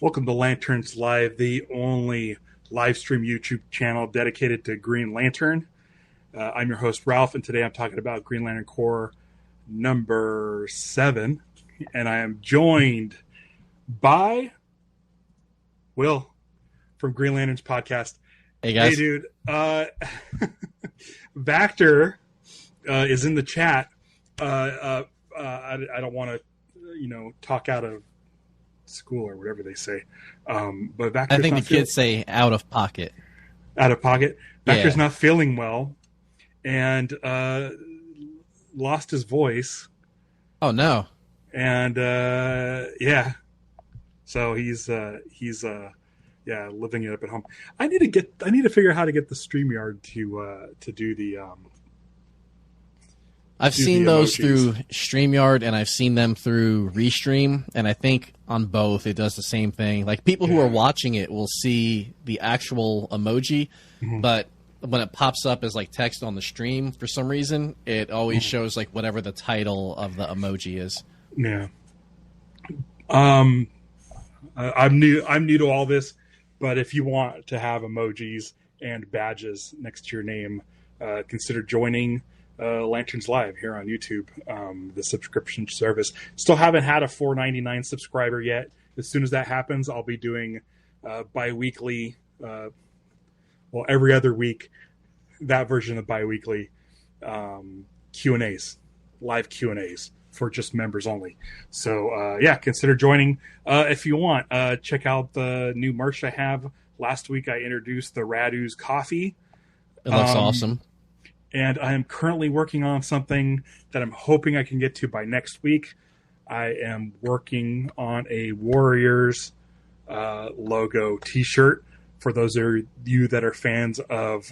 Welcome to Lanterns Live, the only live stream YouTube channel dedicated to Green Lantern. I'm your host, Ralph, and today I'm talking about Green Lantern Corps number 7. And I am joined by Will from Green Lanterns Podcast. Hey, guys. Hey, dude. Vactor is in the chat. I don't want to, talk out of school or whatever they say. But Vactor's I think the kids say out of pocket. Out of pocket. Vactor's Yeah. not feeling well and lost his voice. Oh no. And yeah. So he's living it up at home. I need to figure out how to get the StreamYard to do the I've seen those through StreamYard, and I've seen them through Restream, and I think on both it does the same thing. Like, people who are watching it will see the actual emoji, but when it pops up as like text on the stream, for some reason, it always shows like whatever the title of the emoji is. Yeah. I'm new to all this, but if you want to have emojis and badges next to your name, consider joining Lanterns Live here on YouTube, the subscription service. Still haven't had a $4.99 subscriber yet. As soon as that happens, I'll be doing bi-weekly, every other week, that version of bi-weekly Q&As, live Q&As for just members only. So consider joining if you want. Check out the new merch I have. Last week I introduced the Radu's coffee. It looks awesome. And I am currently working on something that I'm hoping I can get to by next week. I am working on a Warriors logo T-shirt for those of you that are fans of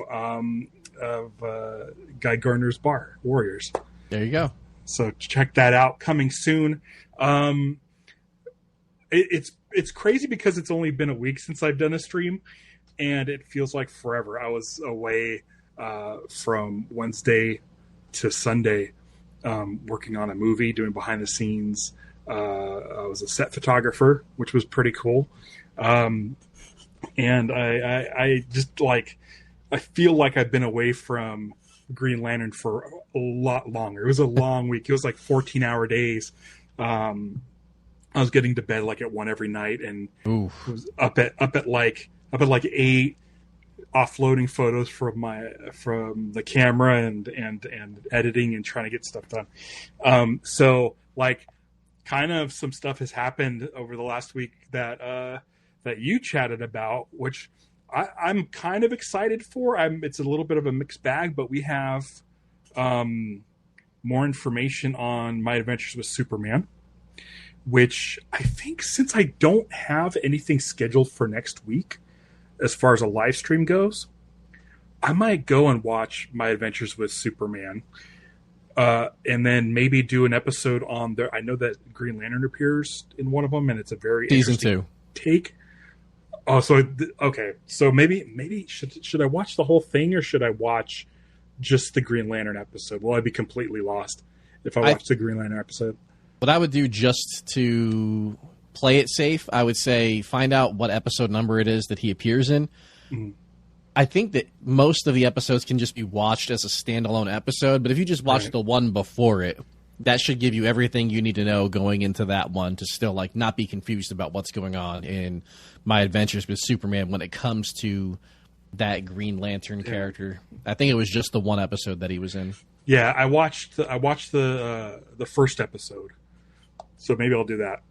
Guy Gardner's bar, Warriors. There you go. So check that out. Coming soon. It's crazy because it's only been a week since I've done a stream, and it feels like forever. I was away from Wednesday to Sunday, working on a movie, doing behind the scenes. I was a set photographer, which was pretty cool. And I just I feel like I've been away from Green Lantern for a lot longer. It was a long week. It was like 14-hour days. I was getting to bed at 1 every night, and was up at like 8, offloading photos from the camera and editing and trying to get stuff done. So kind of some stuff has happened over the last week that you chatted about, which I'm kind of excited for. It's a little bit of a mixed bag, but we have more information on My Adventures with Superman, which I think, since I don't have anything scheduled for next week as far as a live stream goes, I might go and watch My Adventures with Superman, and then maybe do an episode on there. I know that Green Lantern appears in one of them, and it's a very Season interesting 2 take. Oh, so okay. So maybe should I watch the whole thing, or should I watch just the Green Lantern episode? Will I be completely lost if I watch the Green Lantern episode? What I would do, just to play it safe, I would say find out what episode number it is that he appears in. Mm-hmm. I think that most of the episodes can just be watched as a standalone episode, but if you just watch the one before it, that should give you everything you need to know going into that one to still not be confused about what's going on in My Adventures with Superman when it comes to that Green Lantern character. I think it was just the one episode that he was in. Yeah, I watched the first episode, so maybe I'll do that.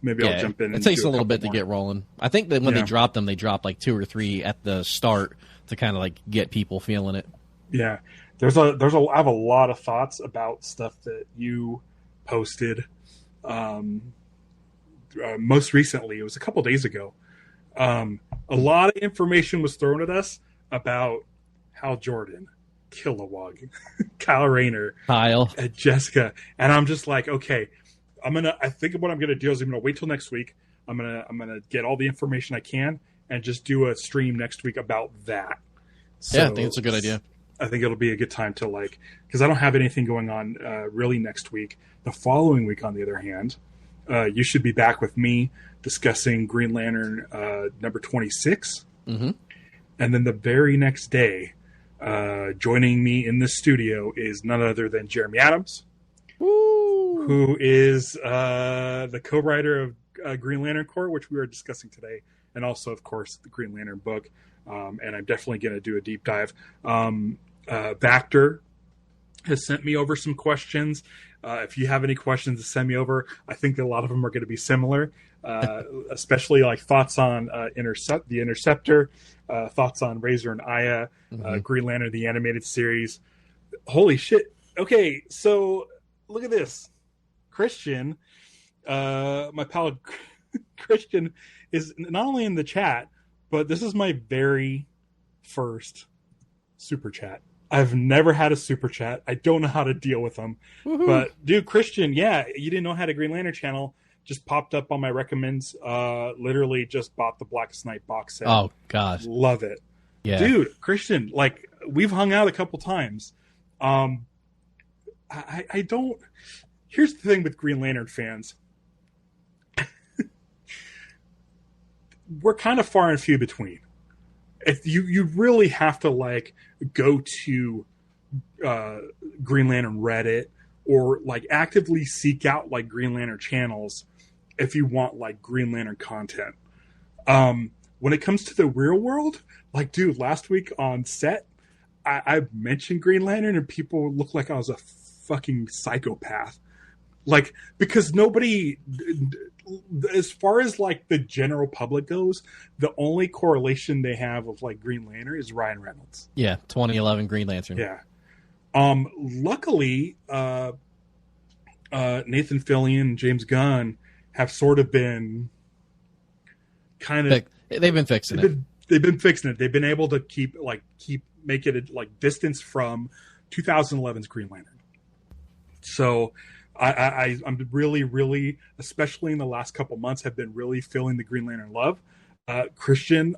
Maybe I'll jump in. It takes a little bit to get rolling. I think that when they drop them, they drop 2 or 3 at the start to kind of get people feeling it. Yeah, I have a lot of thoughts about stuff that you posted. Most recently, it was a couple days ago. A lot of information was thrown at us about Hal Jordan, Kilowog, Kyle Rayner, Kyle, Jessica, and I'm just like, okay. I think what I'm gonna do is I'm gonna wait till next week. I'm gonna get all the information I can and just do a stream next week about that. So, yeah, I think it's a good idea. I think it'll be a good time to because I don't have anything going on really next week. The following week, on the other hand, you should be back with me discussing Green Lantern number 26. Mm-hmm. And then the very next day, joining me in the studio is none other than Jeremy Adams, who is the co-writer of Green Lantern Corps, which we were discussing today, and also, of course, the Green Lantern book. And I'm definitely going to do a deep dive. Vactor has sent me over some questions. If you have any questions to send me over, I think that a lot of them are going to be similar, especially like thoughts on the Interceptor, thoughts on Razor and Aya, Green Lantern, the animated series. Holy shit. Okay, so look at this. Christian, my pal Christian, is not only in the chat, but this is my very first super chat. I've never had a super chat. I don't know how to deal with them. Woohoo. But dude, Christian, yeah, you didn't know how to Green Lantern channel. Just popped up on my recommends. Literally just bought the Blackest Night box set. Oh gosh, love it. Yeah, dude, Christian, like we've hung out a couple times. I don't. Here's the thing with Green Lantern fans. We're kind of far and few between. If you really have to like go to Green Lantern Reddit or like actively seek out like Green Lantern channels if you want like Green Lantern content. When it comes to the real world, like dude, last week on set, I mentioned Green Lantern and people looked like I was a fucking psychopath. Like, because nobody, as far as like the general public goes, the only correlation they have of like Green Lantern is Ryan Reynolds. Yeah, 2011 Green Lantern. Yeah. Luckily, Nathan Fillion and James Gunn have sort of been kind of they've been fixing it. They've been fixing it. They've been able to keep making it like distance from 2011's Green Lantern. So I'm really, really, especially in the last couple months, have been really feeling the Green Lantern love. Christian,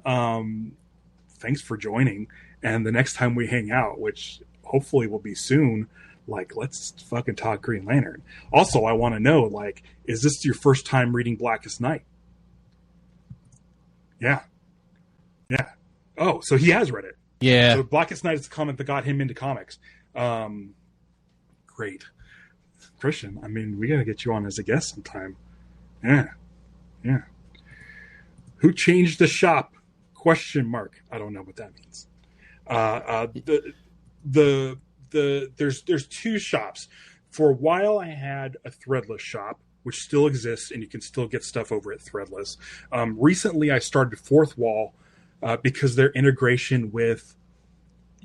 thanks for joining. And the next time we hang out, which hopefully will be soon, like, let's fucking talk Green Lantern. Also, I want to know, like, is this your first time reading Blackest Night? Yeah. Yeah. Oh, so he has read it. Yeah. So Blackest Night is the comic that got him into comics. Great. Christian, I mean, we got to get you on as a guest sometime. Yeah. Yeah. Who changed the shop? Question mark. I don't know what that means. There's two shops. For a while, I had a Threadless shop, which still exists, and you can still get stuff over at Threadless. Recently, I started Fourth Wall because their integration with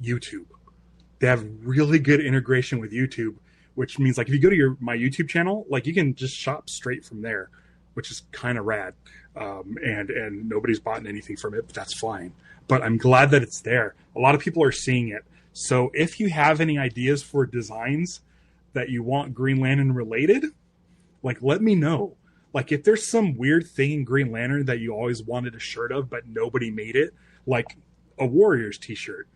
YouTube. They have really good integration with YouTube, which means like if you go to my YouTube channel, like you can just shop straight from there, which is kind of rad. And nobody's bought anything from it, but that's fine. But I'm glad that it's there. A lot of people are seeing it. So if you have any ideas for designs that you want Green Lantern related, like let me know. Like if there's some weird thing in Green Lantern that you always wanted a shirt of, but nobody made it, like a Warriors t-shirt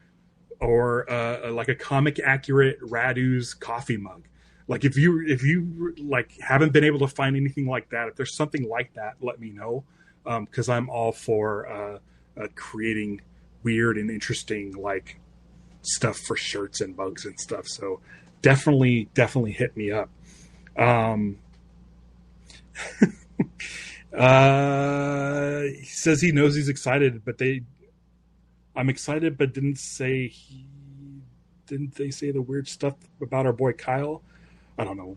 or like a comic accurate Radu's coffee mug. Like if you like haven't been able to find anything like that, if there's something like that, let me know. Cause I'm all for creating weird and interesting like stuff for shirts and mugs and stuff. So definitely hit me up. He says he knows he's excited, but I'm excited, but didn't they say the weird stuff about our boy Kyle? I don't know.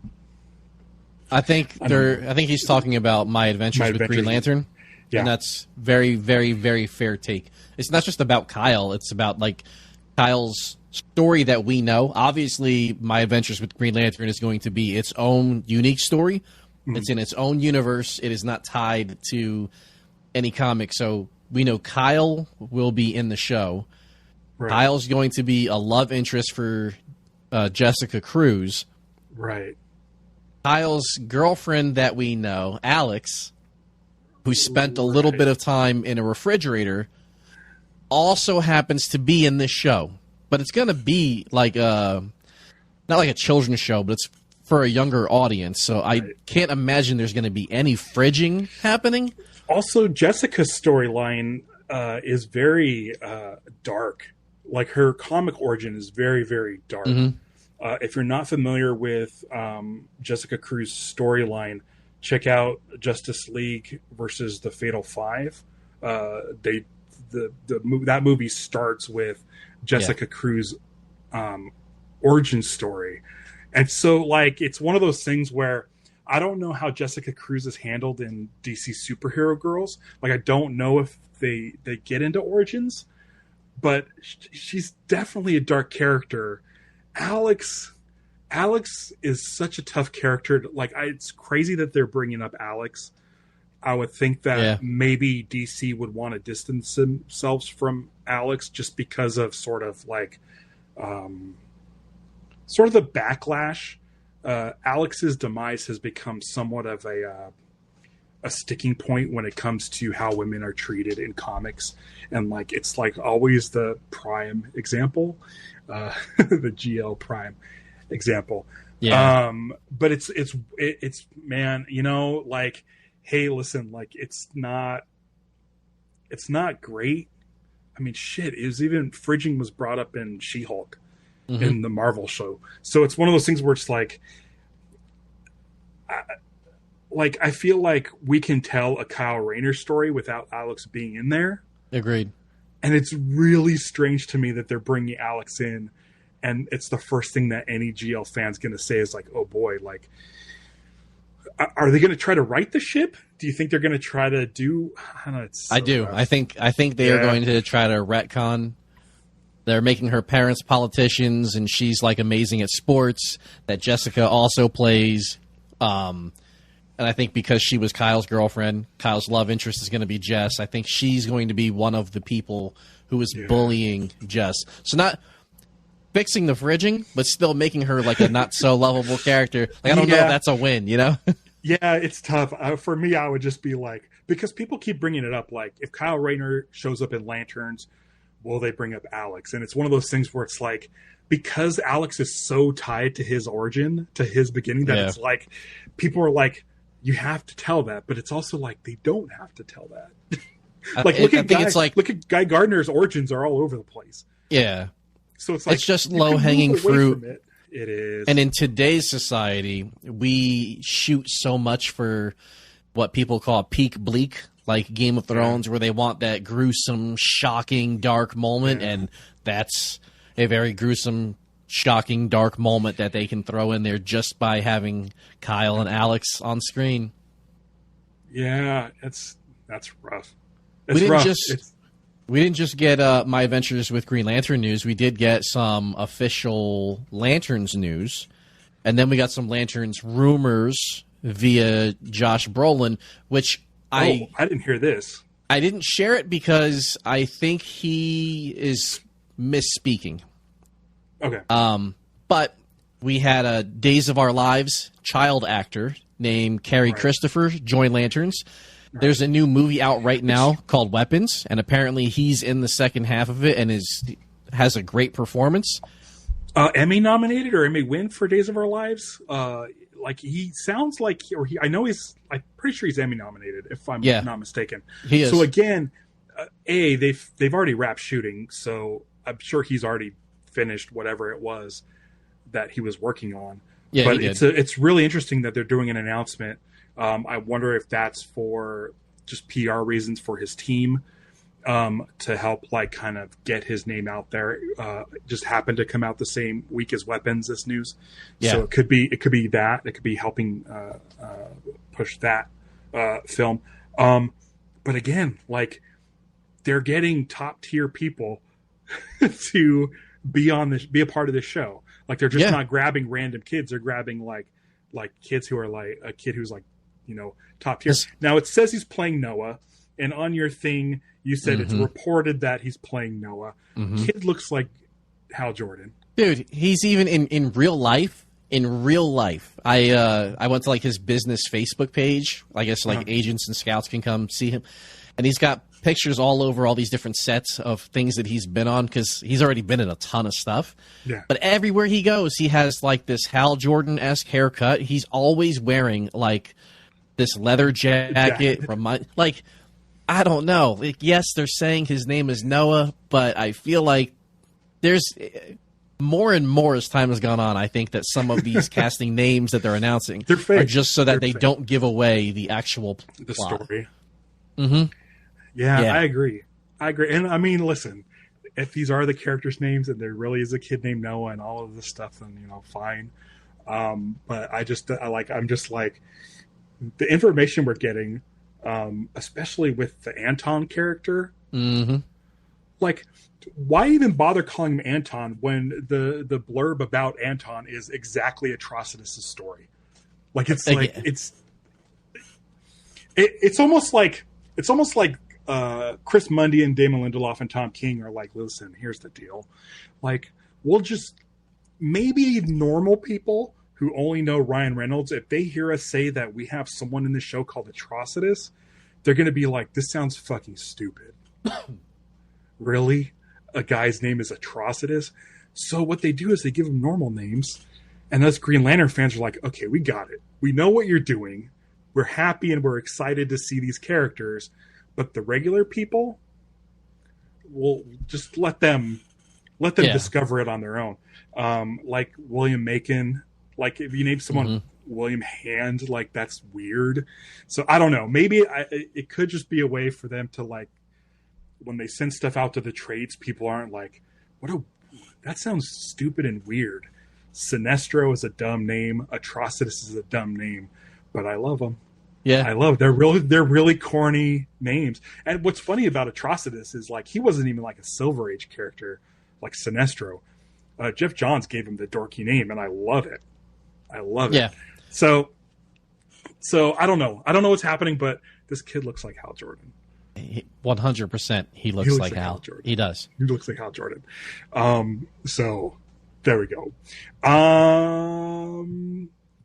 I think he's talking about My Adventures with Green Lantern. Yeah. And that's very, very, very fair take. It's not just about Kyle. It's about like Kyle's story that we know. Obviously, My Adventures with Green Lantern is going to be its own unique story. Mm-hmm. It's in its own universe. It is not tied to any comic. So we know Kyle will be in the show. Right. Kyle's going to be a love interest for Jessica Cruz. Right. Kyle's girlfriend that we know, Alex, who spent a little bit of time in a refrigerator, also happens to be in this show. But it's going to be like not like a children's show, but it's for a younger audience. So I can't imagine there's going to be any fridging happening. Also, Jessica's storyline is very dark. Like her comic origin is very, very dark. If you're not familiar with Jessica Cruz's storyline, check out Justice League versus the Fatal Five. That movie starts with Jessica Cruz origin story, and so like it's one of those things where I don't know how Jessica Cruz is handled in DC superhero girls. Like I don't know if they get into origins, but she's definitely a dark character. Alex is such a tough character. Like it's crazy that they're bringing up Alex. I would think that maybe DC would want to distance themselves from Alex just because of sort of the backlash. Alex's demise has become somewhat of a sticking point when it comes to how women are treated in comics, and like it's like always the Prime example, the GL Prime example. But it's man, you know, like, hey, listen, like it's not great. I mean, shit, it was even fridging was brought up in She-Hulk. In the Marvel show. So it's one of those things where it's like I feel like we can tell a Kyle Rayner story without Alex being in there. Agreed. And it's really strange to me that they're bringing Alex in, and it's the first thing that any GL fan's going to say is like, oh boy, like, are they going to try to right the ship? Do you think they're going to try to do? I don't know. It's so I do. Rough. I think they are going to try to retcon. They're making her parents politicians, and she's like amazing at sports. That Jessica also plays, and I think because she was Kyle's girlfriend, Kyle's love interest is going to be Jess. I think she's going to be one of the people who is bullying Jess. So not fixing the fridging, but still making her like a not so lovable character. Like I don't know if that's a win, you know? Yeah, it's tough. For me, I would just be like, because people keep bringing it up, like if Kyle Rayner shows up in Lanterns, will they bring up Alex? And it's one of those things where it's like, because Alex is so tied to his origin, to his beginning, that it's like, people are like, you have to tell that, but it's also like, they don't have to tell that. Look at Guy Gardner's origins are all over the place. Yeah. So it's like, it's just low-hanging fruit. It is. And in today's society, we shoot so much for what people call peak bleak, like Game of Thrones, where they want that gruesome, shocking, dark moment, and that's a very gruesome, shocking, dark moment that they can throw in there just by having Kyle and Alex on screen. Yeah, that's rough. We didn't just get My Adventures with Green Lantern news. We did get some official Lanterns news, and then we got some Lanterns rumors via Josh Brolin, which I didn't hear this. I didn't share it because I think he is misspeaking. Okay. But we had a Days of Our Lives child actor named Carrie Christopher join Lanterns. There's a new movie out right now called Weapons, and apparently he's in the second half of it and has a great performance. Emmy nominated or Emmy win for Days of Our Lives? Like he sounds like, I'm pretty sure he's Emmy nominated if I'm not mistaken. He is. So again, they've already wrapped shooting, so I'm sure he's already finished whatever it was that he was working on. Yeah, but it's really interesting that they're doing an announcement. I wonder if that's for just PR reasons for his team, to help like kind of get his name out there. Just happened to come out the same week as Weapons, this news. Yeah. So it could be that. It could be helping push that film. But again, like they're getting top tier people to be a part of this show. Like they're just not grabbing random kids. They're grabbing like kids who are like a kid who's like, you know, top tier. Now it says he's playing Noah, and on your thing you said it's reported that he's playing Noah. Kid looks like Hal Jordan. Dude, he's even in real life. In real life, I went to like his business Facebook page. I guess like agents and scouts can come see him, and he's got pictures all over all these different sets of things that he's been on because he's already been in a ton of stuff. Yeah. But everywhere he goes, he has like this Hal Jordan-esque haircut. He's always wearing like this leather jacket. I don't know. Like, yes, they're saying his name is Noah, but I feel like there's more and more as time has gone on. I think that some of these casting names that they're announcing are just so that they don't give away the actual plot. Story. Mm-hmm. Yeah, I agree. And I mean, listen, if these are the characters' names and there really is a kid named Noah and all of this stuff, then fine. But I'm just like the information we're getting, especially with the Anton character. Mm-hmm. Like, why even bother calling him Anton when the blurb about Anton is exactly Atrocitus' story? Like, it's like it's almost like Chris Mundy and Damon Lindelof and Tom King are like, listen, here's the deal. Like, we'll just maybe normal people who only know Ryan Reynolds, if they hear us say that we have someone in the show called Atrocitus, they're going to be like, this sounds fucking stupid. Really? A guy's name is Atrocitus? So what they do is they give him normal names, and us Green Lantern fans are like, okay, we got it. We know what you're doing. We're happy and we're excited to see these characters, but the regular people, we'll just let them discover it on their own. Like William Macon, like if you name someone William Hand, like that's weird. So I don't know. Maybe it could just be a way for them to, like, when they send stuff out to the trades, people aren't like, that sounds stupid and weird. Sinestro is a dumb name. Atrocitus is a dumb name, but I love them. Yeah, I love they're really corny names. And what's funny about Atrocitus is, like, he wasn't even like a Silver Age character like Sinestro. Jeff Johns gave him the dorky name, and I love it. Yeah. So I don't know. I don't know what's happening, but this kid looks like Hal Jordan. 100%. He looks like Hal Jordan. He does. He looks like Hal Jordan. So there we go.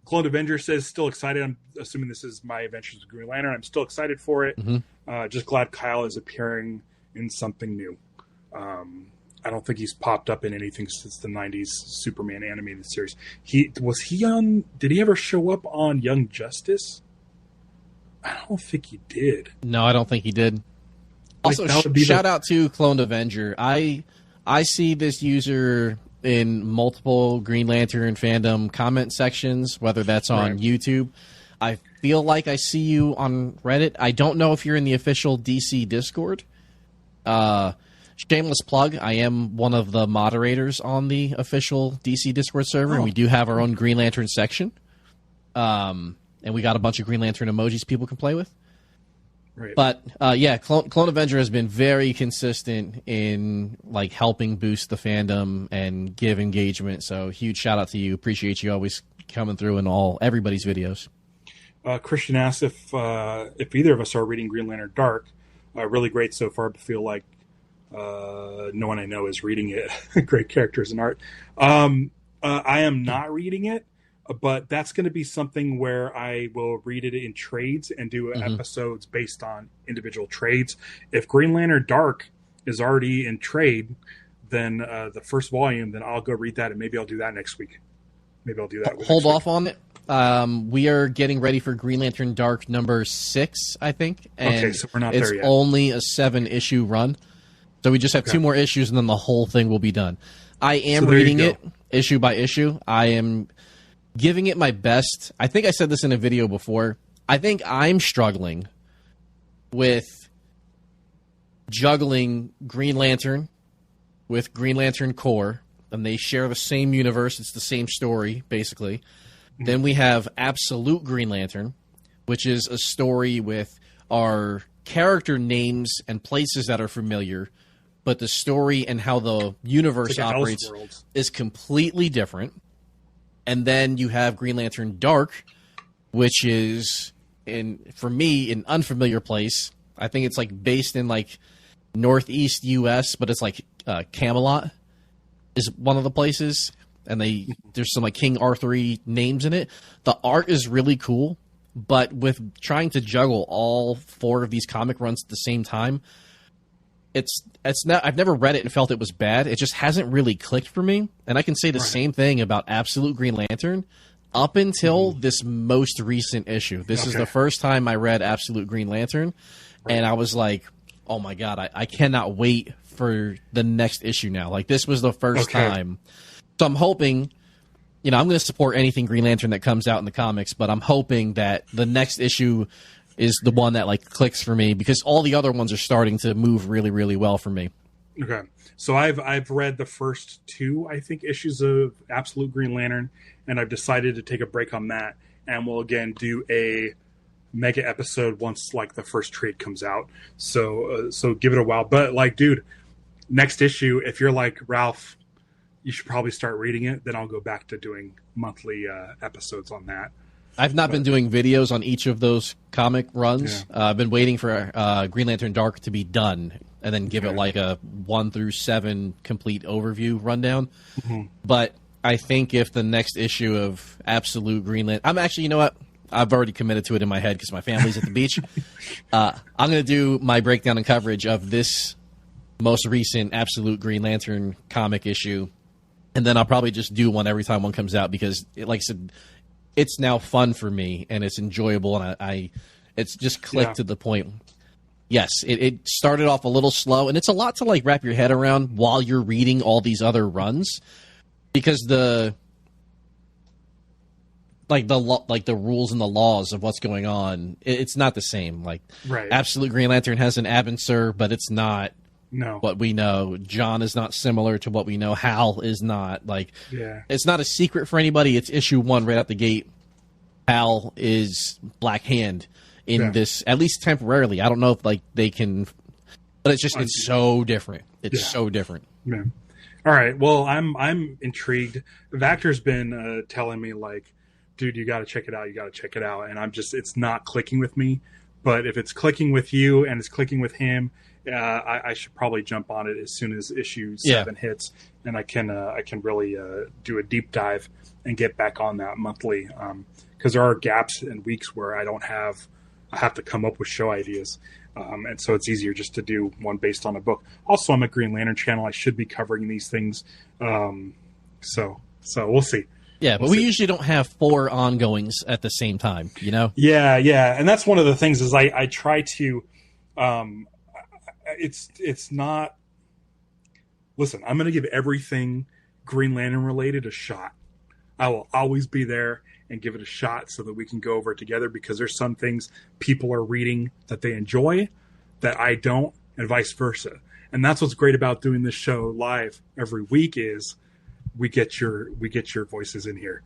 Clone Avenger says, still excited. I'm assuming this is my Adventures with Green Lantern. I'm still excited for it. Mm-hmm. Just glad Kyle is appearing in something new. I don't think he's popped up in anything since the 90s Superman animated series. Did he ever show up on Young Justice? I don't think he did. No, I don't think he did. Also, shout out to Cloned Avenger. I see this user in multiple Green Lantern fandom comment sections, whether that's on YouTube. I feel like I see you on Reddit. I don't know if you're in the official DC Discord. Shameless plug, I am one of the moderators on the official DC Discord server, and we do have our own Green Lantern section. And we got a bunch of Green Lantern emojis people can play with. Right. But Clone Avenger has been very consistent in, like, helping boost the fandom and give engagement. So huge shout out to you. Appreciate you always coming through in everybody's videos. Christian asks if either of us are reading Green Lantern Dark. Really great so far, but feel like no one I know is reading it. Great characters and art. I am not reading it. But that's going to be something where I will read it in trades and do episodes based on individual trades. If Green Lantern Dark is already in trade, then the first volume, then I'll go read that, and maybe I'll do that next week. Maybe I'll do that. Hold off on it. We are getting ready for Green Lantern Dark number 6, I think. And okay, so we're not there yet. It's only a 7-issue run. So we just have 2 more issues, and then the whole thing will be done. I am reading it issue by issue. I am giving it my best. I think I said this in a video before. I think I'm struggling with juggling Green Lantern with Green Lantern Corps, and they share the same universe. It's the same story, basically. Mm-hmm. Then we have Absolute Green Lantern, which is a story with our character names and places that are familiar, but the story and how the universe operates is completely different. And then you have Green Lantern Dark, which is, for me, an unfamiliar place. I think it's like based in like Northeast U.S., but it's like Camelot is one of the places, and there's some like King Arthur-y names in it. The art is really cool, but with trying to juggle all 4 of these comic runs at the same time, it's not. I've never read it and felt it was bad. It just hasn't really clicked for me. And I can say the same thing about Absolute Green Lantern up until this most recent issue. This is the first time I read Absolute Green Lantern, And I was like, oh my God, I cannot wait for the next issue now. Like, this was the first time. So I'm hoping, I'm going to support anything Green Lantern that comes out in the comics, but I'm hoping that the next issue is the one that, like, clicks for me, because all the other ones are starting to move really, really well for me. Okay. So I've read the first 2, I think, issues of Absolute Green Lantern, and I've decided to take a break on that, and we'll again do a mega episode once, like, the first trade comes out. So give it a while. But, like, dude, next issue, if you're like Ralph, you should probably start reading it. Then I'll go back to doing monthly episodes on that. I've not been doing videos on each of those comic runs. Yeah. I've been waiting for Green Lantern Dark to be done and then give it like a 1 through 7 complete overview rundown. Mm-hmm. But I think if the next issue of Absolute Green Lantern... I'm actually, you know what? I've already committed to it in my head because my family's at the beach. I'm going to do my breakdown and coverage of this most recent Absolute Green Lantern comic issue. And then I'll probably just do one every time one comes out because, like I said, it's now fun for me and it's enjoyable, and it's just clicked to the point. Yes, it started off a little slow, and it's a lot to, like, wrap your head around while you're reading all these other runs, because the rules and the laws of what's going on, it's not the same. Like, Absolute Green Lantern has an Ab and Sur, but it's not what we know. John is not similar to what we know. Hal is not. Like, it's not a secret for anybody. It's issue 1 right out the gate. Hal is Black Hand in this, at least temporarily. I don't know if, like, they can, but it's just, it's so different. It's so different. Yeah. All right. Well, I'm intrigued. Vactor's been telling me, like, dude, you got to check it out. You got to check it out. And it's not clicking with me. But if it's clicking with you and it's clicking with him, I should probably jump on it as soon as issue 7 hits, and I can really do a deep dive and get back on that monthly, because there are gaps and weeks where I have to come up with show ideas, and so it's easier just to do one based on a book. Also, I'm a Green Lantern channel. I should be covering these things, so we'll see. Yeah, but we usually don't have 4 ongoings at the same time, you know? Yeah, and that's one of the things is I try to. It's not. Listen, I'm going to give everything Green Lantern related a shot. I will always be there and give it a shot so that we can go over it together, because there's some things people are reading that they enjoy that I don't, and vice versa. And that's what's great about doing this show live every week is we get your voices in here.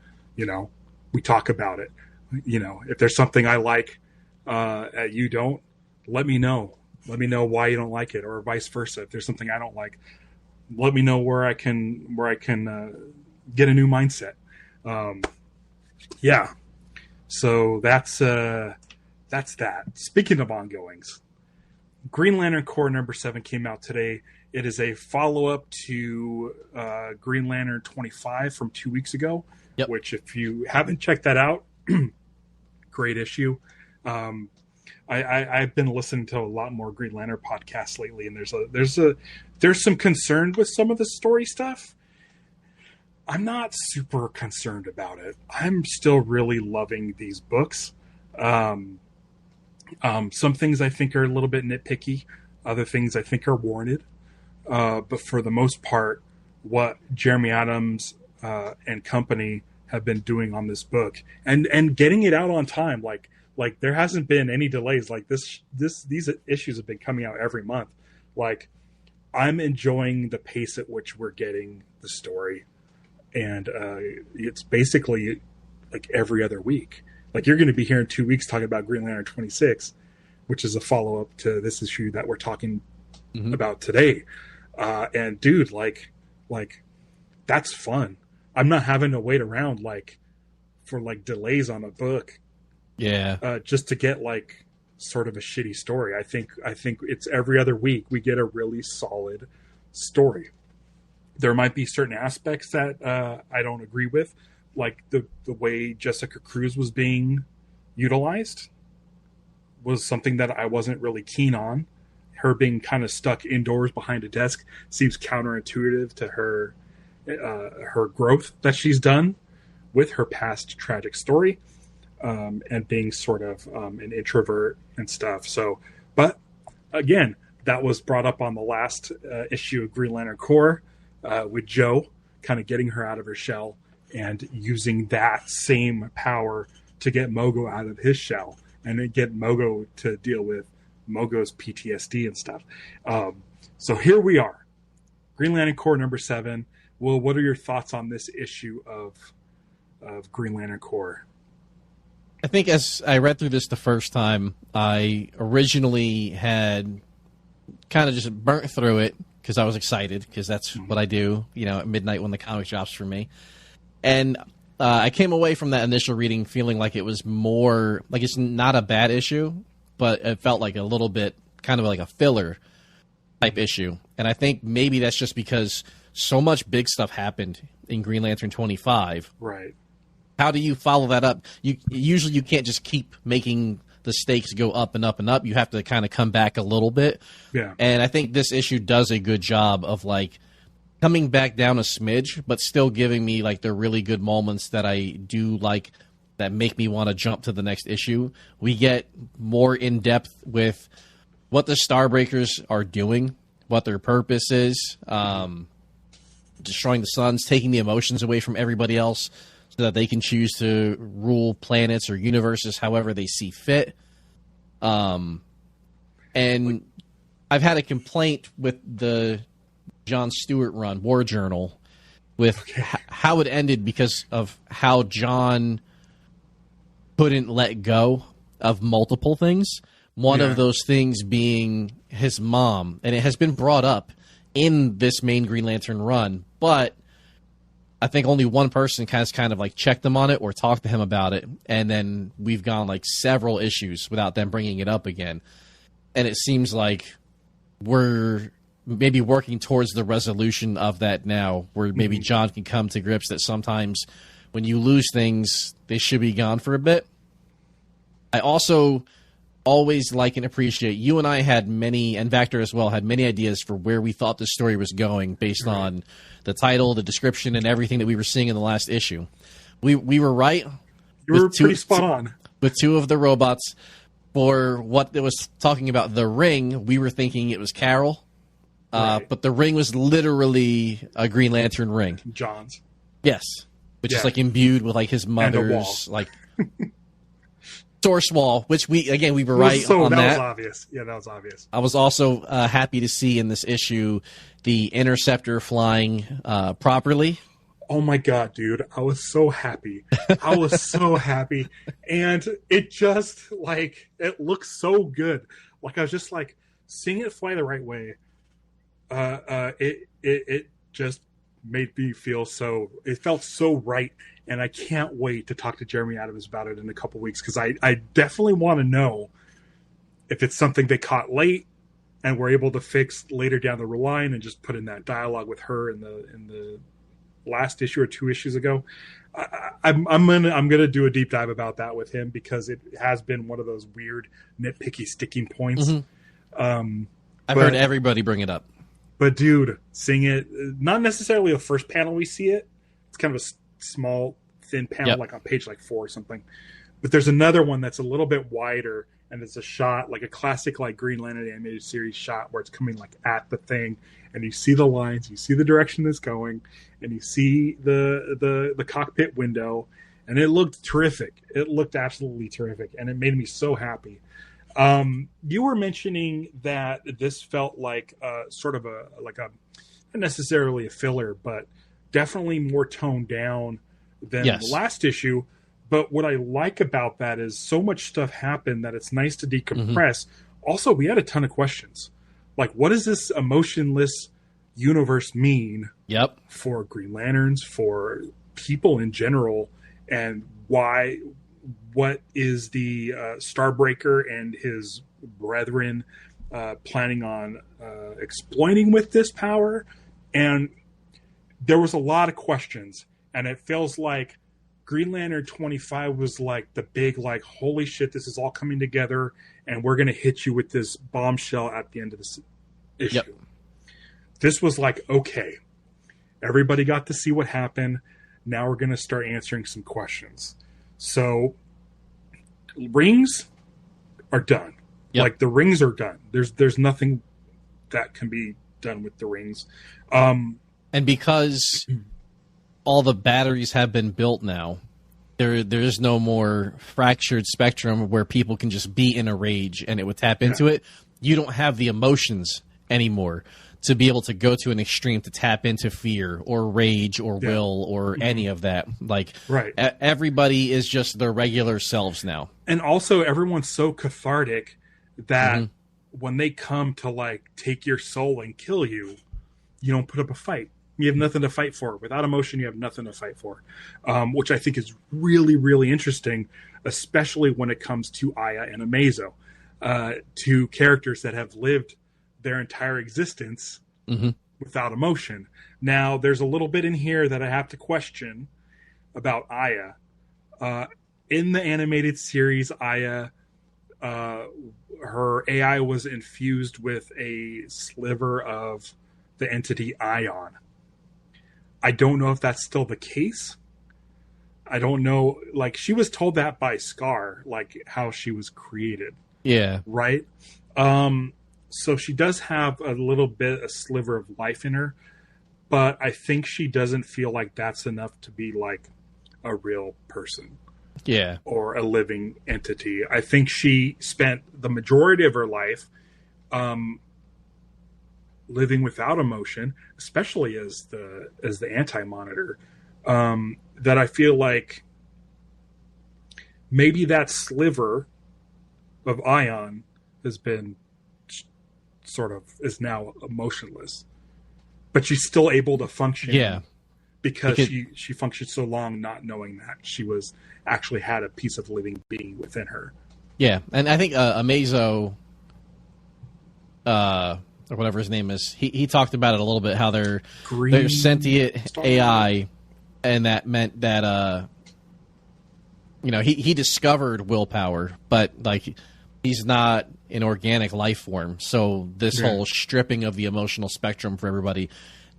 We talk about it. If there's something I like you don't, let me know. Let me know why you don't like it, or vice versa. If there's something I don't like, let me know where I can get a new mindset. So that's that. Speaking of ongoings, Green Lantern Corps number 7 came out today. It is a follow-up to Green Lantern 25 from 2 weeks ago, which, if you haven't checked that out, great issue. I've been listening to a lot more Green Lantern podcasts lately, and there's some concern with some of the story stuff. I'm not super concerned about it. I'm still really loving these books. Some things I think are a little bit nitpicky. Other things I think are warranted. But for the most part, what Jeremy Adams and company have been doing on this book and getting it out on time, like there hasn't been any delays. Like these issues have been coming out every month. Like, I'm enjoying the pace at which we're getting the story, and it's basically like every other week. Like, you're going to be here in 2 weeks talking about Green Lantern 26, which is a follow up to this issue that we're talking about today. And dude, like that's fun. I'm not having to wait around for delays on a book. Yeah. Just to get sort of a shitty story. I think it's every other week we get a really solid story. There might be certain aspects that I don't agree with, like the way Jessica Cruz was being utilized was something that I wasn't really keen on. Her being kind of stuck indoors behind a desk seems counterintuitive to her growth that she's done with her past tragic story. And being sort of an introvert and stuff. So, but again, that was brought up on the last issue of Green Lantern Corps with Joe kind of getting her out of her shell and using that same power to get Mogo out of his shell and then get Mogo to deal with Mogo's PTSD and stuff. So here we are, Green Lantern Corps number 7. Will, what are your thoughts on this issue of Green Lantern Corps? I think as I read through this the first time, I originally had kind of just burnt through it because I was excited, because that's what I do, at midnight when the comic drops for me. And I came away from that initial reading feeling like it was more, like it's not a bad issue, but it felt like a little bit kind of like a filler type issue. And I think maybe that's just because so much big stuff happened in Green Lantern 25. Right. How do you follow that up? Usually you can't just keep making the stakes go up and up and up. You have to kind of come back a little bit. Yeah. And I think this issue does a good job of like coming back down a smidge, but still giving me like the really good moments that I do like, that make me want to jump to the next issue. We get more in depth with what the Starbreakers are doing, what their purpose is, destroying the suns, taking the emotions away from everybody else, so that they can choose to rule planets or universes however they see fit. And I've had a complaint with the John Stewart run, War Journal, with how it ended because of how John couldn't let go of multiple things. One of those things being his mom. And it has been brought up in this main Green Lantern run, but I think only one person has kind of like checked them on it or talked to him about it, and then we've gone like several issues without them bringing it up again. And it seems like we're maybe working towards the resolution of that now, where maybe John can come to grips that sometimes when you lose things, they should be gone for a bit. I also always like and appreciate, you and I had many, and Vactor as well, had many ideas for where we thought the story was going based on the title, the description, and everything that we were seeing in the last issue. We were right. You were pretty spot on. With two of the robots. For what it was talking about, the ring, we were thinking it was Carol. Right. But the ring was literally a Green Lantern ring. John's. Yes. Which is like imbued with like his mother's like source wall, which we were right on that. That was obvious. Yeah, that was obvious. I was also happy to see in this issue the Interceptor flying properly. Oh my god, dude. I was so happy. I was so happy. And it just, like, it looks so good. Like, I was just like, seeing it fly the right way, it just made me feel so, it felt so right. And I can't wait to talk to Jeremy Adams about it in a couple weeks, because I definitely want to know if it's something they caught late and were able to fix later down the line and just put in that dialogue with her in the last issue or 2 issues ago. I'm gonna do a deep dive about that with him, because it has been one of those weird nitpicky sticking points. I've heard everybody bring it up. But dude, seeing it, not necessarily the first panel we see it. It's kind of a small, thin panel, like on page 4 or something. But there's another one that's a little bit wider, and it's a shot, like a classic like Green Lantern animated series shot, where it's coming like at the thing, and you see the lines, you see the direction it's going, and you see the cockpit window, and it looked terrific. It looked absolutely terrific, and it made me so happy. You were mentioning that this felt like sort of not necessarily a filler, but definitely more toned down than the last issue. But what I like about that is so much stuff happened that it's nice to decompress. Also, we had a ton of questions. Like, what does this emotionless universe mean for Green Lanterns, for people in general, and why? What is the Starbreaker and his brethren planning on exploiting with this power? And there was a lot of questions, and it feels like Green Lantern 25 was like the big, like, holy shit, this is all coming together, and we're going to hit you with this bombshell at the end of this issue. This was like, okay, everybody got to see what happened. Now we're going to start answering some questions. So rings are done. Yep. Like the rings are done. There's nothing that can be done with the rings. And because all the batteries have been built now, there's no more fractured spectrum where people can just be in a rage and it would tap into it. You don't have the emotions anymore to be able to go to an extreme to tap into fear or rage or will or any of that. Like, everybody is just their regular selves now. And also, everyone's so cathartic that when they come to like take your soul and kill you, you don't put up a fight. You have nothing to fight for. Without emotion, you have nothing to fight for, which I think is really, really interesting, especially when it comes to Aya and Amazo, two characters that have lived their entire existence without emotion. Now, there's a little bit in here that I have to question about Aya. In the animated series, Aya, her AI was infused with a sliver of the entity Ion. I don't know if that's still the case. I don't know. Like, she was told that by Scar, like how she was created. Yeah. Right? So she does have a little bit, a sliver of life in her, but I think she doesn't feel like that's enough to be like a real person. Yeah. Or a living entity. I think she spent the majority of her life living without emotion, especially as the anti-monitor, that I feel like maybe that sliver of Ion has been is now emotionless, but she's still able to function because she functioned so long not knowing that she was actually had a piece of living being within her. Yeah, and I think Amazo, or whatever his name is, he talked about it a little bit, how they're sentient AI, and that meant that he discovered willpower, but like he's not an organic life form. So this whole stripping of the emotional spectrum for everybody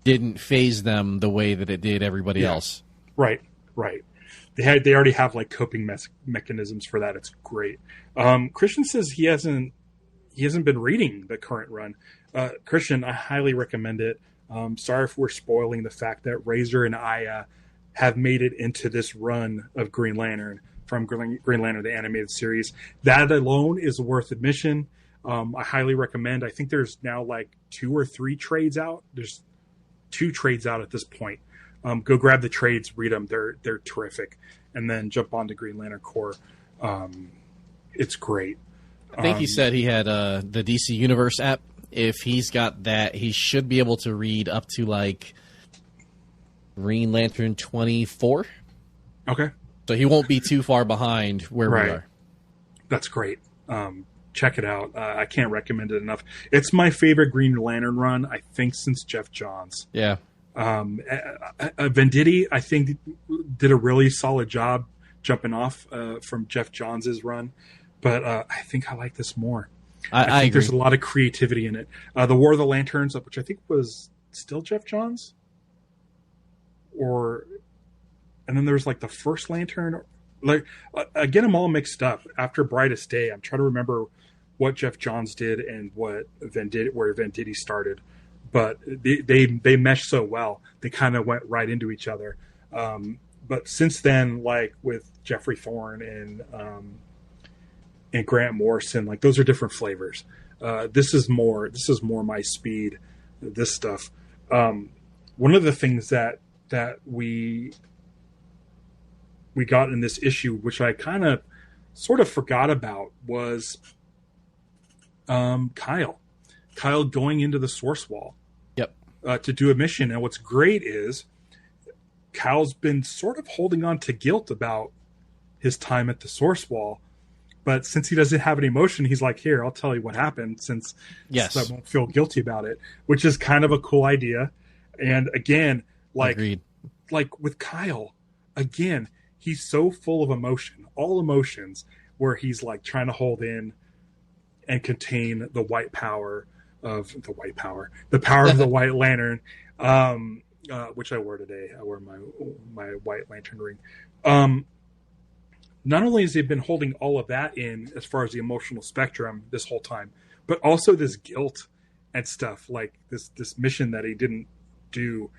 didn't phase them the way that it did everybody else. Right. They already have like coping mechanisms for that. It's great. Christian says he hasn't been reading the current run. Christian, I highly recommend it. Sorry if we're spoiling the fact that Razor and Aya have made it into this run of Green Lantern from Green Lantern, the animated series. That alone is worth admission. I highly recommend. I think there's now like 2 or 3 trades out. There's 2 trades out at this point. Go grab the trades, read them. They're terrific. And then jump on to Green Lantern Corps. It's great. I think he said he had the DC Universe app. If he's got that, he should be able to read up to like Green Lantern 24. Okay. So he won't be too far behind where we are. That's great. Check it out. I can't recommend it enough. It's my favorite Green Lantern run, I think, since Jeff Johns. Yeah. Venditti, I think, did a really solid job jumping off from Jeff Johns' run. But I think I like this more. I think there's a lot of creativity in it. The War of the Lanterns, which I think was still Jeff Johns? And then there's like the first Lantern. Like, I get them all mixed up. After Brightest Day, I'm trying to remember what Jeff Johns did and where Venditti started. But they mesh so well. They kind of went right into each other. But since then, like with Jeffrey Thorne and Grant Morrison, like those are different flavors. This is more my speed. This stuff. One of the things that we got in this issue, which I kind of sort of forgot about, was Kyle going into the Source Wall. Yep. To do a mission. And what's great is Kyle's been sort of holding on to guilt about his time at the Source Wall. But since he doesn't have any emotion, he's like, here, I'll tell you what happened so I won't feel guilty about it, which is kind of a cool idea. And again, Agreed. Like with Kyle, again, he's so full of emotion, all emotions, where he's like trying to hold in and contain the power of the White Lantern, which I wore today. I wore my White Lantern ring. not only has he been holding all of that in as far as the emotional spectrum this whole time, but also this guilt and stuff, like this mission that he didn't do,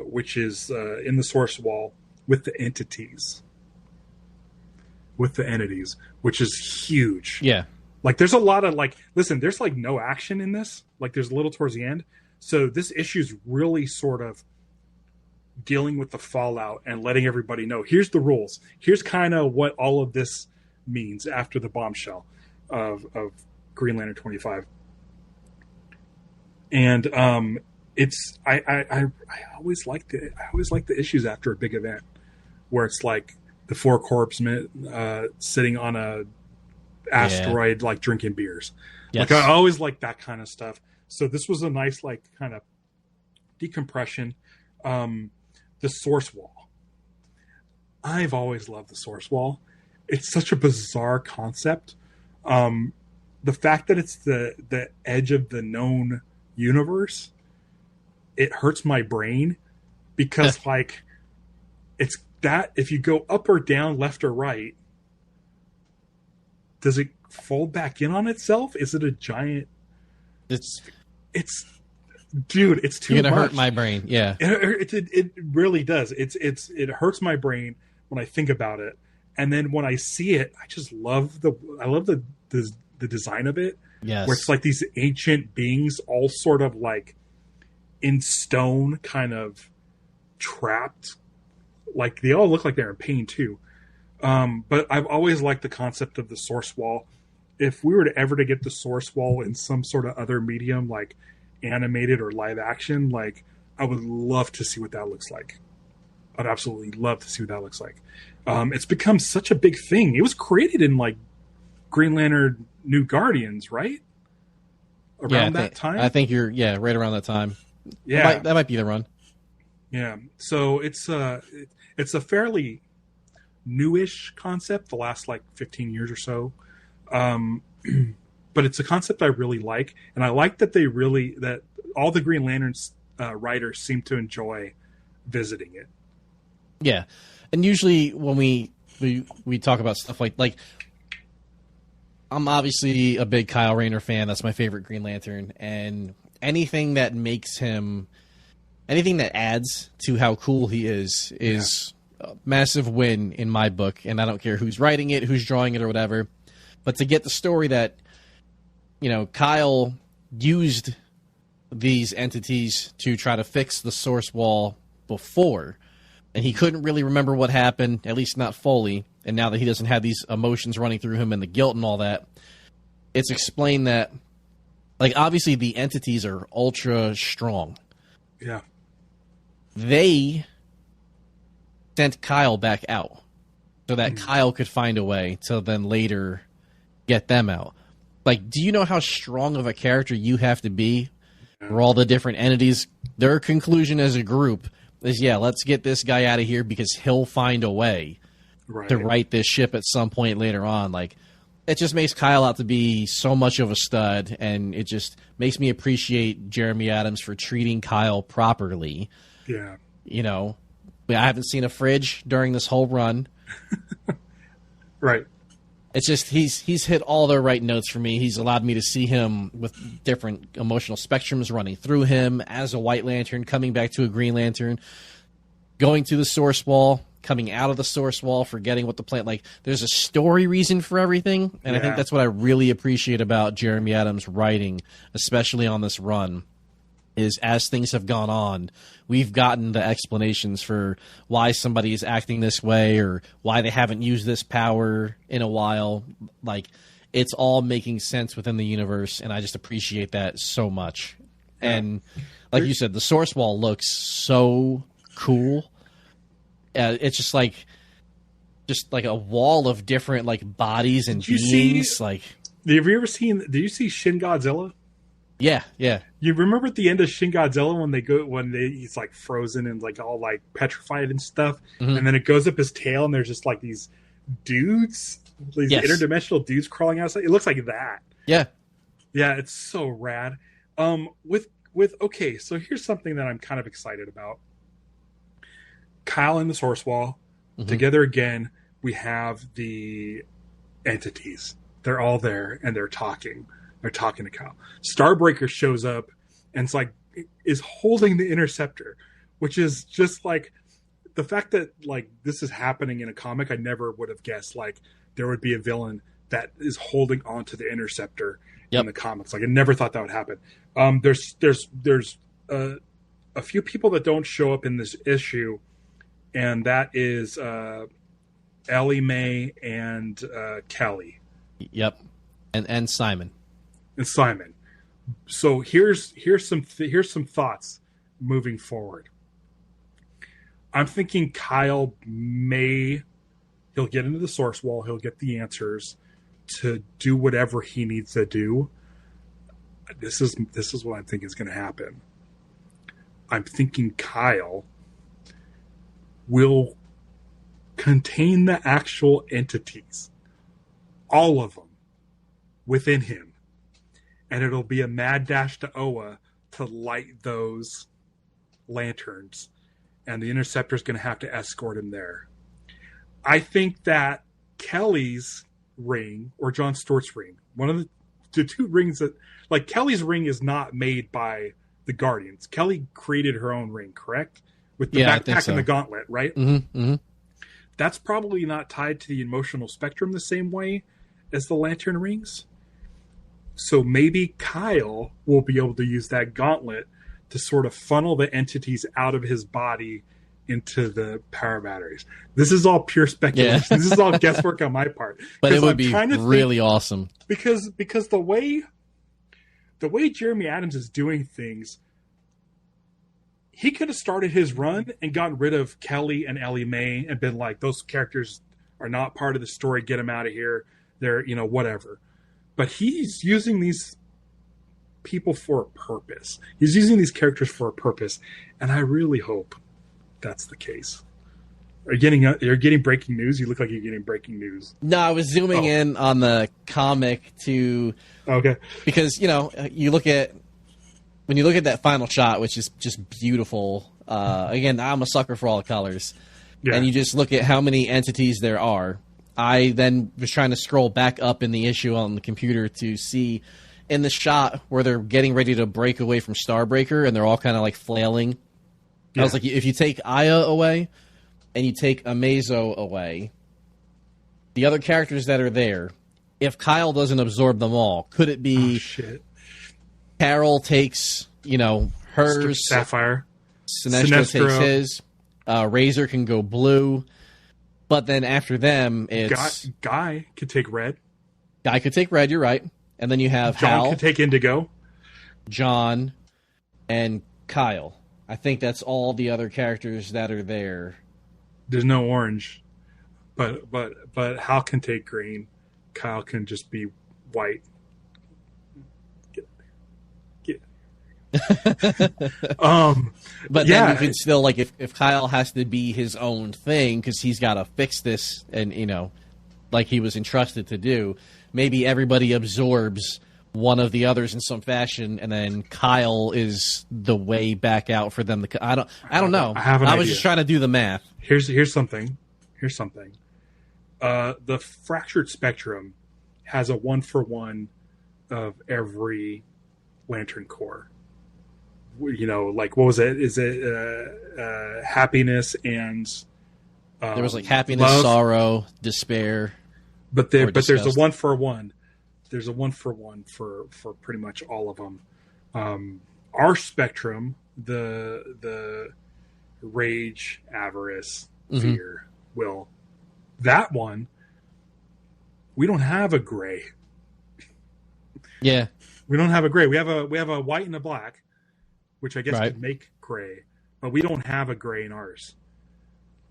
which is in the source wall with the entities. With the entities, which is huge. Yeah. Like, there's a lot of, like, listen, there's, like, no action in this. Like, there's a little towards the end. So this issue's really sort of dealing with the fallout and letting everybody know, here's the rules. Here's kind of what all of this means after the bombshell of Green Lantern 25. And it's I always like the issues after a big event where it's like the four corpsmen sitting on a asteroid, like drinking beers. Yes. Like, I always like that kind of stuff. So this was a nice, like, kind of decompression. The source wall. I've always loved the source wall. It's such a bizarre concept. The fact that it's the edge of the known universe, it hurts my brain because like it's that if you go up or down, left or right, does it fold back in on itself? Is it a giant? It's dude, it's too much. You're gonna hurt my brain. Yeah, it really does. It hurts my brain when I think about it, and then when I see it, I just love the design of it. Yes, where it's like these ancient beings, all sort of like in stone, kind of trapped. Like they all look like they're in pain too. But I've always liked the concept of the source wall. If we were to ever to get the source wall in some sort of other medium, like animated or live action, like I would love to see what that looks like. I'd absolutely love to see what that looks like. It's become such a big thing. It was created in like Green Lantern New Guardians, right? Around that time? I think you're, right around that time. Yeah. That might be the run. Yeah. So it's a fairly newish concept, the last like 15 years or so. But it's a concept I really like. And I like that that all the Green Lanterns writers seem to enjoy visiting it. Yeah. And usually when we talk about stuff like I'm obviously a big Kyle Rayner fan. That's my favorite Green Lantern. And anything that adds to how cool he is a massive win in my book. And I don't care who's writing it, who's drawing it, or whatever. But to get the story that, Kyle used these entities to try to fix the source wall before, and he couldn't really remember what happened, at least not fully. And now that he doesn't have these emotions running through him and the guilt and all that, it's explained that, like, obviously the entities are ultra strong. Yeah. They sent Kyle back out so that Kyle could find a way to then later get them out. Like, do you know how strong of a character you have to be for all the different entities? Their conclusion as a group is, let's get this guy out of here because he'll find a way to right this ship at some point later on. Like, it just makes Kyle out to be so much of a stud, and it just makes me appreciate Jeremy Adams for treating Kyle properly. Yeah. I haven't seen a fridge during this whole run. Right. It's just he's hit all the right notes for me. He's allowed me to see him with different emotional spectrums running through him as a White Lantern, coming back to a Green Lantern, going to the source wall, coming out of the source wall, forgetting what the plan. Like, there's a story reason for everything, and I think that's what I really appreciate about Jeremy Adams' writing, especially on this run. Is as things have gone on, we've gotten the explanations for why somebody is acting this way or why they haven't used this power in a while. Like, it's all making sense within the universe, and I just appreciate that so much. Yeah. And like you said, the source wall looks so cool. It's just like a wall of different like bodies and beings. Like, did you see Shin Godzilla? Yeah. You remember at the end of Shin Godzilla when he's like frozen and like all like petrified and stuff, and then it goes up his tail and there's just like these dudes, these interdimensional dudes crawling outside. It looks like that. Yeah, it's so rad. Okay, so here's something that I'm kind of excited about. Kyle and the source wall together again, we have the entities. They're all there and they're talking. They're talking to Kyle. Starbreaker shows up and it's like is holding the interceptor, which is just like the fact that like this is happening in a comic. I never would have guessed like there would be a villain that is holding onto the interceptor in the comics. Like I never thought that would happen. There's a few people that don't show up in this issue, and that is Ellie Mae and Kelly. Yep, and Simon. And Simon. So here's some thoughts moving forward. I'm thinking Kyle he'll get into the source wall, he'll get the answers to do whatever he needs to do. This is what I'm thinking is going to happen. I'm thinking Kyle will contain the actual entities, all of them, within him. And it'll be a mad dash to Oa to light those lanterns. And the Interceptor's going to have to escort him there. I think that Kelly's ring, or Jon Stewart's ring, one of the two rings that... Like, Kelly's ring is not made by the Guardians. Kelly created her own ring, correct? With the backpack and the gauntlet, right? Mm-hmm, mm-hmm. That's probably not tied to the emotional spectrum the same way as the lantern rings. So maybe Kyle will be able to use that gauntlet to sort of funnel the entities out of his body into the power batteries. This is all pure speculation. Yeah. This is all guesswork on my part. But it would be really awesome. Because the way Jeremy Adams is doing things, he could have started his run and gotten rid of Kelly and Ellie Mae and been like, those characters are not part of the story. Get them out of here. They're, whatever. But he's using these people for a purpose. He's using these characters for a purpose. And I really hope that's the case. You're getting breaking news? You look like you're getting breaking news. No, I was zooming in on the comic to... Okay. Because, when you look at that final shot, which is just beautiful, again, I'm a sucker for all the colors, and you just look at how many entities there are. I then was trying to scroll back up in the issue on the computer to see in the shot where they're getting ready to break away from Starbreaker, and they're all kind of like flailing. Yeah. I was like, if you take Aya away and you take Amazo away, the other characters that are there, if Kyle doesn't absorb them all, could it be Carol takes, hers, Sapphire, Sinestro takes his, Razor can go blue, but then after them, it's... Guy could take red. Guy could take red, you're right. And then you have John Hal. Could take indigo. John and Kyle. I think that's all the other characters that are there. There's no orange. But Hal can take green. Kyle can just be white. But then you can still, like, if Kyle has to be his own thing because he's got to fix this and, like he was entrusted to do, maybe everybody absorbs one of the others in some fashion, and then Kyle is the way back out for them to... I don't know. I was just trying to do the math. Here's something. The Fractured Spectrum has a 1-for-1 of every Lantern Corps. Like, what was it? Is it happiness and... there was like happiness, love, sorrow, despair. But there's a 1-for-1. There's a 1-for-1 for pretty much all of them. Our spectrum, the rage, avarice, fear, will, that one, we don't have a gray. Yeah, we don't have a gray. We have a white and a black, which I guess could make gray, but we don't have a gray in ours.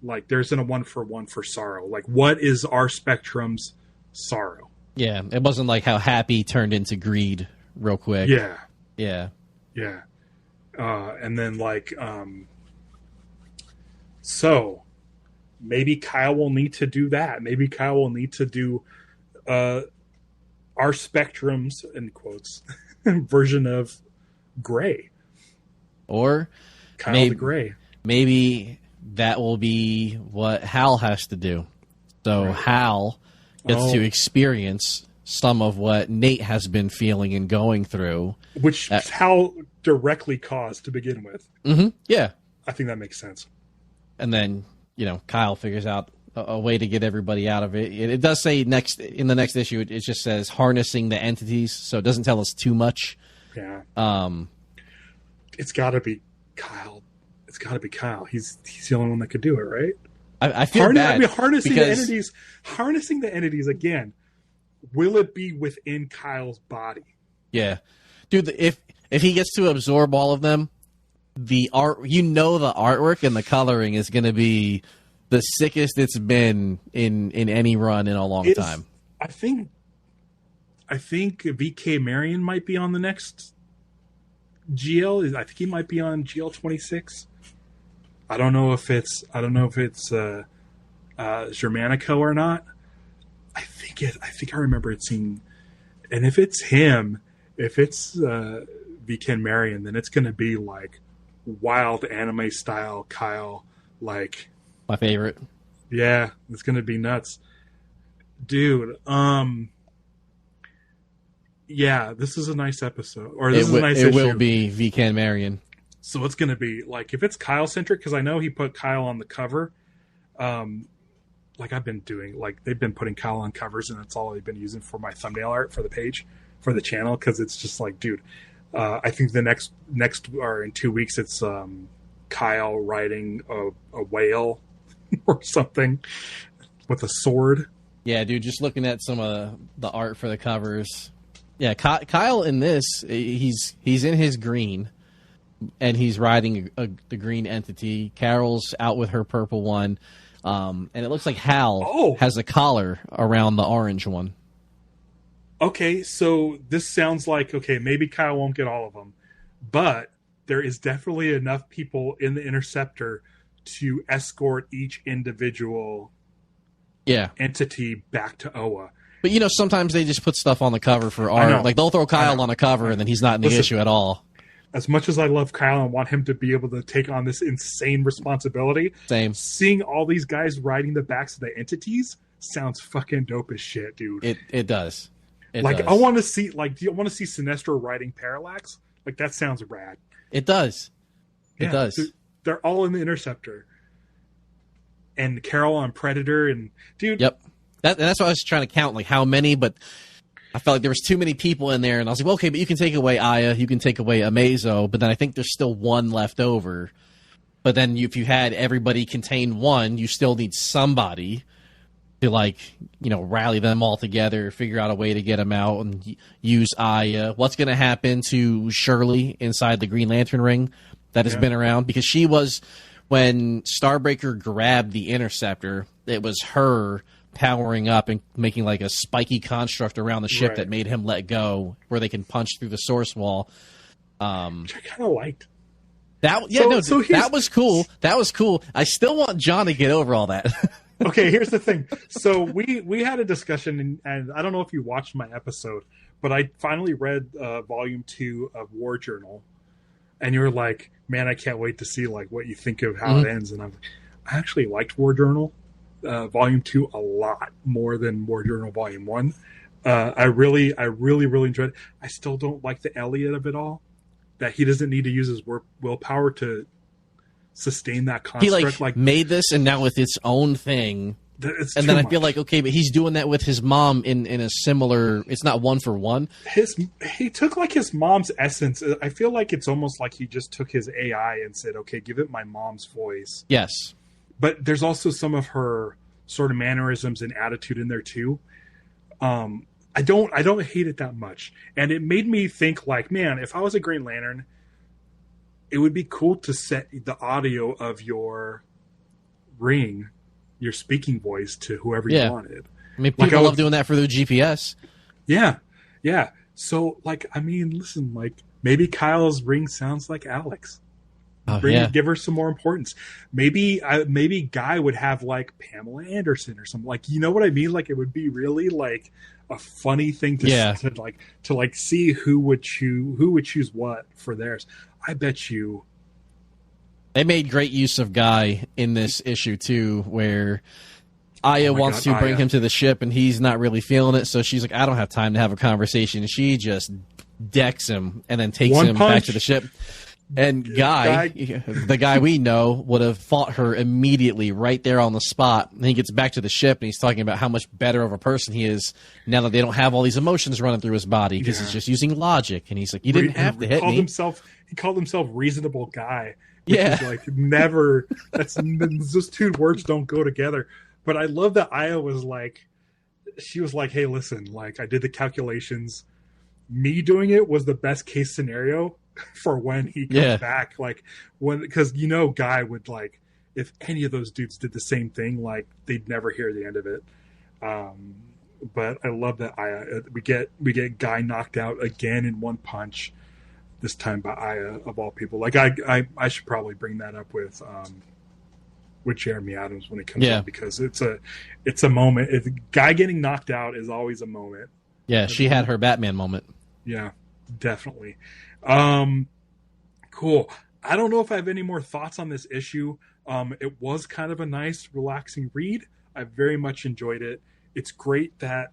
Like, there isn't a 1-for-1 for sorrow. Like, what is our spectrum's sorrow? Yeah, it wasn't like how happy turned into greed real quick. Yeah. And then, like, so maybe Kyle will need to do that. Maybe Kyle will need to do our spectrum's, in quotes, version of gray. Or Kyle the Gray. Maybe that will be what Hal has to do. So Hal gets to experience some of what Nate has been feeling and going through. Which Hal directly caused to begin with. Mm-hmm. Yeah. I think that makes sense. And then, Kyle figures out a way to get everybody out of it. It does say in the next issue, it just says harnessing the entities, so it doesn't tell us too much. Yeah. It's got to be Kyle. It's got to be Kyle. He's the only one that could do it, right? I feel bad. Harnessing the entities again. Will it be within Kyle's body? Yeah, dude. If he gets to absorb all of them, the art, the artwork and the coloring is going to be the sickest it's been in any run in a long time. I think VK Marion might be on the next GL. I think he might be on GL 26. I don't know if it's Germanico or not. I think I remember it seeing, and if it's him, if it's VK Marion, then it's going to be like wild anime style Kyle, like my favorite. Yeah, it's going to be nuts, dude. Yeah, this is a nice episode, or this is a nice issue. It will be VK Marion. So it's going to be like, if it's Kyle centric, because I know he put Kyle on the cover. Like I've been doing, like they've been putting Kyle on covers, and that's all they've been using for my thumbnail art for the page, for the channel, because it's just like, dude. I think the next or in 2 weeks, it's Kyle riding a whale or something with a sword. Yeah, dude. Just looking at some of the art for the covers. Yeah, Kyle in this, he's in his green, and he's riding the green entity. Carol's out with her purple one, and it looks like Hal has a collar around the orange one. Okay, so this sounds like, maybe Kyle won't get all of them, but there is definitely enough people in the Interceptor to escort each individual entity back to Oa. But, sometimes they just put stuff on the cover for art. Like, they'll throw Kyle on a cover, and then he's not in the issue at all. As much as I love Kyle and want him to be able to take on this insane responsibility, same. Seeing all these guys riding the backs of the entities sounds fucking dope as shit, dude. It does. I want to see, do you want to see Sinestro riding Parallax? Like, that sounds rad. It does. It does. They're all in the Interceptor. And Carol on Predator, and dude. Yep. That's what I was trying to count, like how many, but I felt like there was too many people in there, and I was like, well, okay, but you can take away Aya, you can take away Amazo, but then I think there's still one left over. But then if you had everybody contain one, you still need somebody to rally them all together, figure out a way to get them out, and use Aya. What's going to happen to Shirley inside the Green Lantern ring that has been around? Because she was, when Starbreaker grabbed the Interceptor, it was her powering up and making like a spiky construct around the ship that made him let go, where they can punch through the source wall. Which I kind of liked. That was cool. That was cool. I still want John to get over all that. Okay, here's the thing. So we had a discussion, and I don't know if you watched my episode, but I finally read volume 2 of War Journal, and you were like, man, I can't wait to see what you think of how it ends. And I actually liked War Journal volume 2 a lot more than War Journal volume 1. I really enjoyed it. I still don't like the Elliot of it all, that he doesn't need to use his willpower to sustain that construct. He made this, and now with its own thing, and then I feel like, okay, but he's doing that with his mom in a similar. It's not one for one. He took his mom's essence. I feel like it's almost like he just took his AI and said, okay, give it my mom's voice. Yes, but there's also some of her sort of mannerisms and attitude in there too. I don't hate it that much, and it made me think man, if I was a Green Lantern, it would be cool to set the audio of your ring, your speaking voice, to whoever you wanted. I mean, people love doing that for their GPS. Yeah. So, listen, maybe Kyle's ring sounds like Alex. Give her some more importance. Maybe Guy would have Pamela Anderson or something. You know what I mean? It would be really a funny thing to see who would choose what for theirs. I bet you they made great use of Guy in this issue too, where Aya Oh my wants God, to bring Aya. him to the ship, and he's not really feeling it. So she's like, "I don't have time to have a conversation." And she just decks him and then takes One him back to the punch. ship. And Guy, Guy. the guy we know, would have fought her immediately right there on the spot. And he gets back to the ship, and he's talking about how much better of a person he is now that they don't have all these emotions running through his body because he's just using logic. And he's like, "You didn't have to hit me." He called himself reasonable guy. Which Yeah. is like never. Those two words don't go together. But I love that Aya was like, she was like, "Hey, listen, like I did the calculations. Me doing it was the best case scenario for when he comes back. Like because Guy would like if any of those dudes did the same thing, like they'd never hear the end of it. But I love that Aya. We get Guy knocked out again in one punch. This time by Aya of all people. Like I should probably bring that up with Jeremy Adams when it comes up because it's a moment. Guy getting knocked out is always a moment. Yeah, she had her Batman moment. Yeah, definitely. Cool. I don't know if I have any more thoughts on this issue. It was kind of a nice, relaxing read. I very much enjoyed it. It's great that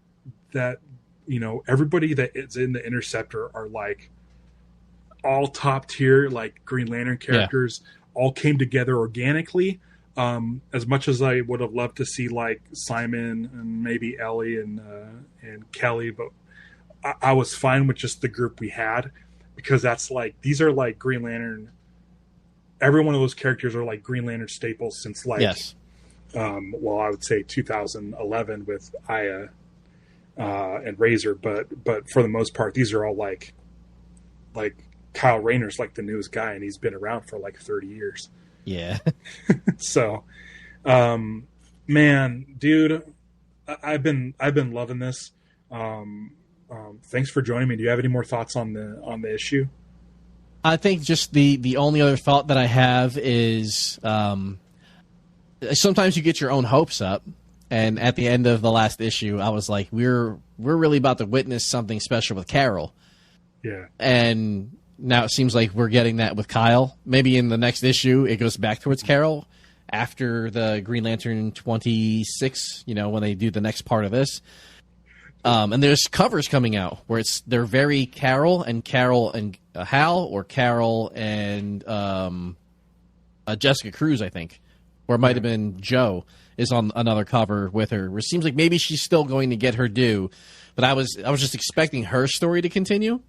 everybody that is in the Interceptor are like all top tier, like Green Lantern characters, all came together organically. As much as I would have loved to see like Simon and maybe Ellie and Kelly, but I was fine with just the group we had because that's like these are like Green Lantern. Every one of those characters are like Green Lantern staples since like I would say 2011 with Aya and Razor, but for the most part, these are all like Kyle Rayner's like the newest guy, and he's been around for like 30 years. Yeah. So, man, dude, I've been loving this. Thanks for joining me. Do you have any more thoughts on the issue? I think just the only other thought that I have is sometimes you get your own hopes up, and at the end of the last issue, I was like, we're really about to witness something special with Carol. Yeah. And now it seems like we're getting that with Kyle. Maybe in the next issue, it goes back towards Carol after the Green Lantern 26, when they do the next part of this. And there's covers coming out where they're very Carol and Hal, or Carol and Jessica Cruz, I think. Or it might have been Joe is on another cover with her. Where it seems like maybe she's still going to get her due. But I was just expecting her story to continue.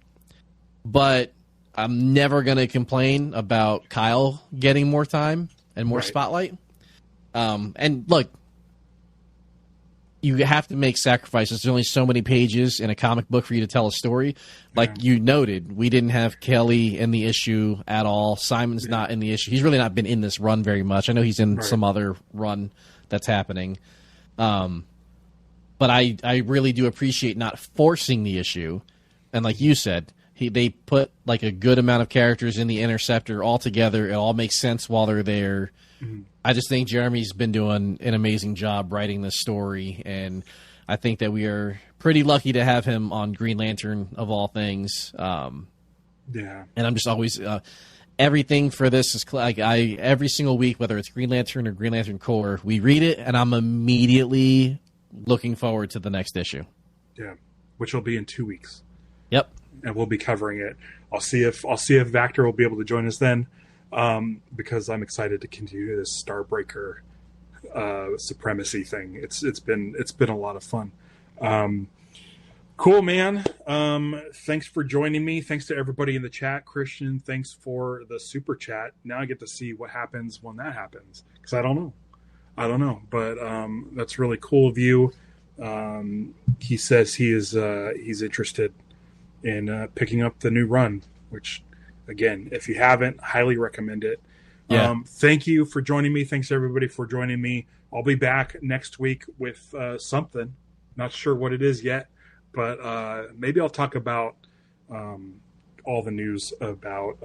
But I'm never going to complain about Kyle getting more time and more spotlight. And look, you have to make sacrifices. There's only so many pages in a comic book for you to tell a story. Like you noted, we didn't have Kelly in the issue at all. Simon's not in the issue. He's really not been in this run very much. I know he's in some other run that's happening. But I really do appreciate not forcing the issue. And like you said, they put like a good amount of characters in the Interceptor all together. It all makes sense while they're there. Mm-hmm. I just think Jeremy's been doing an amazing job writing this story, and I think that we are pretty lucky to have him on Green Lantern of all things. And I'm just always everything for this is like every single week, whether it's Green Lantern or Green Lantern Corps, we read it, and I'm immediately looking forward to the next issue. Yeah, which will be in 2 weeks. Yep. And we'll be covering it. I'll see if Vactor will be able to join us then, because I'm excited to continue this Starbreaker supremacy thing. It's been a lot of fun. Cool, man. Thanks for joining me. Thanks to everybody in the chat. Christian, thanks for the super chat. Now I get to see what happens when that happens, because I don't know, but that's really cool of you. He says he's interested in picking up the new run, which, again, if you haven't, highly recommend it. Thank you for joining me. Thanks everybody for joining me. I'll be back next week with something. Not sure what it is yet, but maybe I'll talk about all the news about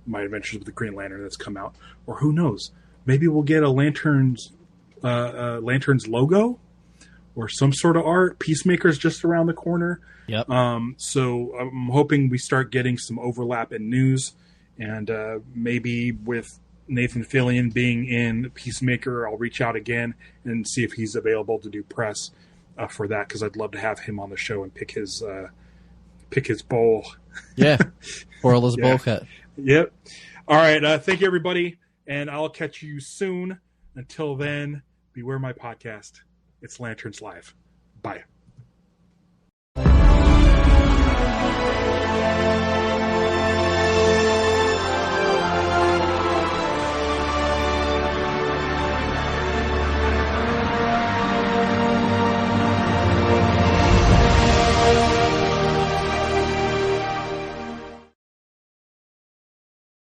my adventures with the Green Lantern that's come out, or who knows, maybe we'll get a Lantern's logo or some sort of art. Peacemaker's just around the corner. Yep. So I'm hoping we start getting some overlap in news, and maybe with Nathan Fillion being in Peacemaker, I'll reach out again and see if he's available to do press for that, because I'd love to have him on the show and pick his bowl. Yeah, Borla's bowl cut. Yep. All right. Thank you, everybody, and I'll catch you soon. Until then, beware my podcast. It's Lanterns Live. Bye.